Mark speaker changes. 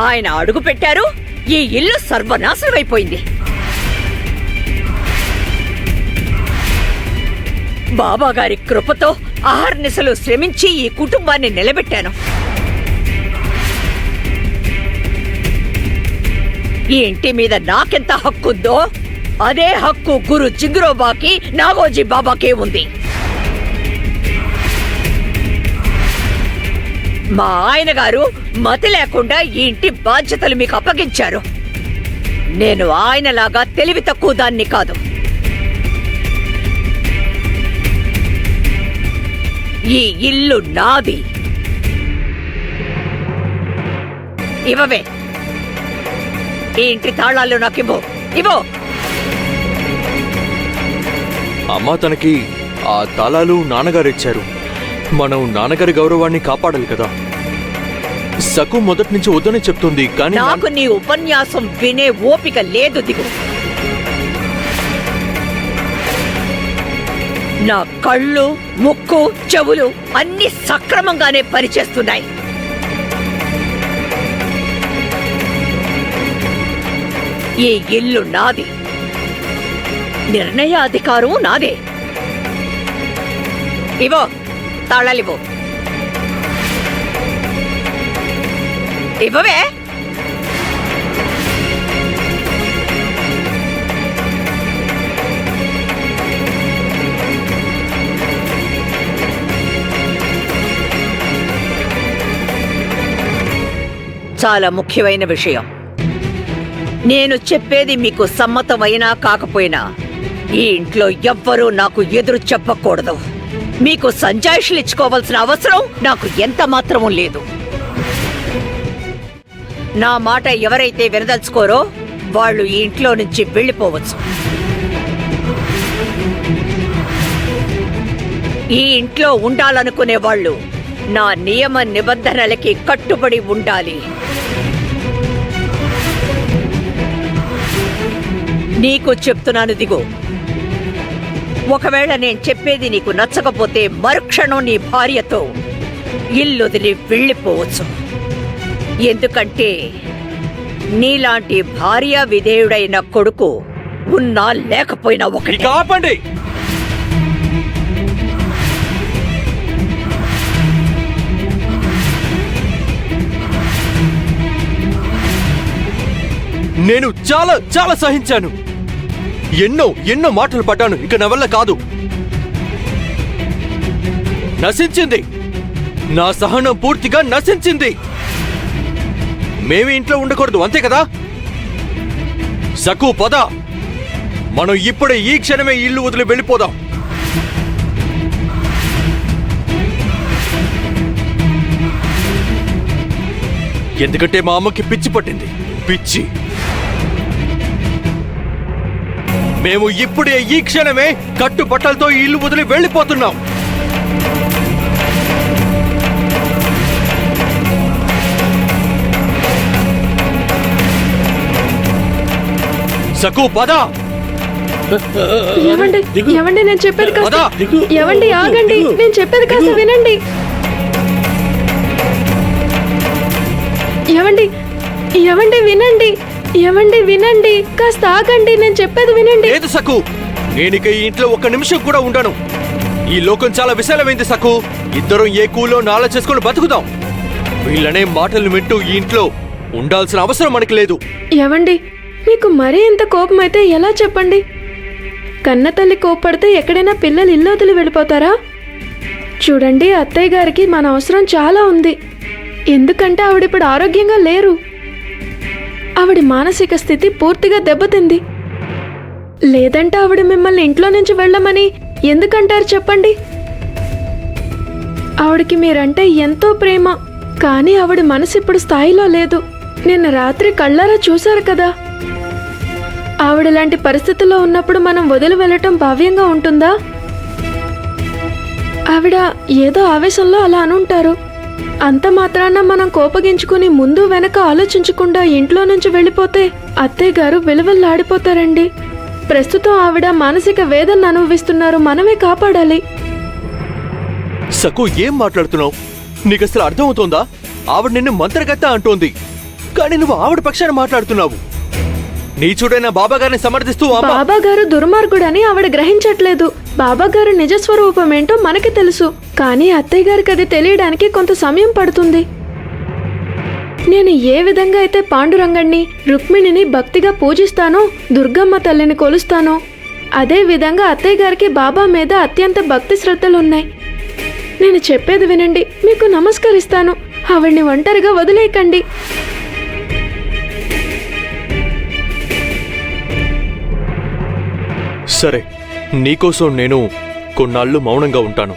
Speaker 1: ఆయన అడుగు పెట్టారు, ఈ ఇల్లు సర్వనాశనమైపోయింది. బాబాగారి కృపతో ఆహర్నిశలు శ్రమించి ఈ కుటుంబాన్ని నిలబెట్టాను. ఈ ఇంటి మీద నాకెంత హక్కుందో అదే హక్కు గురు జింగురోబాకి, నాగోజీ బాబాకే ఉంది. మా ఆయన గారు మతి లేకుండా ఈ ఇంటి బాధ్యతలు మీకు అప్పగించారు. నేను ఆయనలాగా తెలివి తక్కువ దాన్ని కాదు. ఈ ఇల్లు నాది. ఇవ్వవే, ఈ ఇంటి తాళాలు నాకివ్వు. ఇవ్వు.
Speaker 2: అమ్మా, తనకి ఆ తాళాలు నాన్నగారిచ్చారు. మనం నాన్నగారి గౌరవాన్ని కాపాడాలి కదా. సకు మొదటి నుంచి వద్దనే చెప్తుంది, కానీ
Speaker 1: నాకు నీ ఉపన్యాసం వినే ఓపిక లేదు. దిగు. నా కళ్ళు, ముక్కు, చెవులు అన్ని సక్రమంగానే పనిచేస్తున్నాయి. ఈ ఇల్లు నాది, నిర్ణయాధికారం నాదే. ఇవో తాళాలివో. ఇవ్వవే. చాలా ముఖ్యమైన విషయం. నేను చెప్పేది మీకు సమ్మతమైనా కాకపోయినా ఈ ఇంట్లో ఎవ్వరూ నాకు ఎదురు చెప్పకూడదు. మీకు సంజాయిషులు ఇచ్చుకోవాల్సిన అవసరం నాకు ఎంత మాత్రమూ లేదు. నా మాట ఎవరైతే వినదలుచుకోరో వాళ్ళు ఈ ఇంట్లో నుంచి వెళ్ళిపోవచ్చు. ఈ ఇంట్లో ఉండాలనుకునే వాళ్ళు నా నియమ నిబంధనలకి కట్టుబడి ఉండాలి. నీకు చెప్తున్నాను, దిగు. ఒకవేళ నేను చెప్పేది నీకు నచ్చకపోతే మరుక్షణం నీ భార్యతో ఇల్లుదిలి వెళ్ళిపోవచ్చు. ఎందుకంటే నీలాంటి భార్య విధేయుడైన కొడుకు ఉన్నా లేకపోయినా ఒకటి.
Speaker 2: ఆపండి. నేను చాలా చాలా సహించాను. ఎన్నో మాటలు పడ్డాను. ఇక నా వల్ల కాదు. నశించింది. నా సహనం పూర్తిగా నశించింది. మేమే ఇంట్లో ఉండకూడదు, అంతే కదా? సకు, పద. మనం ఇప్పుడే ఈ క్షణమే ఇల్లు వదిలి వెళ్ళిపోదాం. ఎందుకంటే మా అమ్మకి పిచ్చి పట్టింది. పిచ్చి. మేము ఇప్పుడే ఈ క్షణమే కట్టుబట్టలతో ఇల్లు వదిలి వెళ్ళిపోతున్నాం. సకు, పద.
Speaker 3: ఏమండి నేను చెప్పేది కాస్త ఏమండి ఆగండి. నేను చెప్పేది కాస్త వినండి. ఏమండి వినండి. వినండి, కాస్త ఆగండి. నేను చెప్పేది వినండి.
Speaker 2: లేదు సకు, నేనిక ఈ ఇంట్లో ఒక్క నిమిషం కూడా ఉండను. ఈ లోకం చాలా విశాలమైంది సకు. ఇద్దరం ఏ కూలో నాలా చేసుకుని బతుకుదాం. వీళ్ళనే మాటలు వింటూ ఈ ఇంట్లో ఉండాల్సిన అవసరం మనకి లేదు.
Speaker 3: ఏమండి, మీకు మరీ ఇంత కోపం అయితే ఎలా చెప్పండి? కన్న తల్లి కోప్పడితే ఎక్కడైనా పిల్లలు ఇల్లు వదిలి వెళ్ళిపోతారా? చూడండి, అత్తయ్య గారికి మన అవసరం చాలా ఉంది. ఎందుకంటే ఆవిడిప్పుడు ఆరోగ్యంగా లేరు. ఆవిడ మానసిక స్థితి పూర్తిగా దెబ్బతింది. లేదంటే ఆవిడ మిమ్మల్ని ఇంట్లో నుంచి వెళ్ళమని ఎందుకంటారు చెప్పండి? ఆవిడకి మీరంటే ఎంతో ప్రేమ, కానీ ఆవిడ మనసు ఇప్పుడు స్థాయిలో లేదు. నిన్న రాత్రి కళ్ళారా చూశారు కదా. ఆవిడలాంటి పరిస్థితుల్లో ఉన్నప్పుడు మనం వదిలి వెళ్ళటం భావ్యంగా ఉంటుందా? ఆవిడ ఏదో ఆవేశంలో అలా అనుంటారు. అంత మాత్రాన మనం కోపగించుకుని ముందు వెనక ఆలోచించకుండా ఇంట్లో నుంచి వెళ్ళిపోతే అత్తయ్య గారు విలువల్లాడిపోతారండి. ప్రస్తుతం ఆవిడ మానసిక వేదన అనుభవిస్తున్నారు. మనమే కాపాడాలి.
Speaker 2: సకు, ఏం మాట్లాడుతున్నావు? నీకు అసలు అర్థమవుతోందా? ఆవిడ నిన్ను మంత్రగత్త అంటోంది. కానీ నువ్వు ఆవిడ పక్షాన మాట్లాడుతున్నావు. నీచుడైన బాబాగారిని సమర్థిస్తూ అమ్మ
Speaker 3: బాబా గారు దుర్మార్గుడని ఆవిడ గ్రహించట్లేదు. బాబా గారు నిజస్వరూపం ఏంటో మనకి తెలుసు, కానీ అత్తయ్య గారికి అది తెలియడానికి కొంత సమయం పడుతుంది. నేను ఏ విధంగా అయితే పాండురంగణ్ణి, రుక్మిణిని భక్తిగా పూజిస్తానో, దుర్గమ్మ తల్లిని కొలుస్తానో, అదే విధంగా అత్తయ్య గారికి బాబా మీద అత్యంత భక్తి శ్రద్ధలున్నాయి. నేను చెప్పేది వినండి, మీకు నమస్కరిస్తాను. ఆవిడ్ని ఒంటరిగా వదిలేయకండి.
Speaker 2: సరే, నీకోసం నేను కొన్నాళ్ళు మౌనంగా ఉంటాను.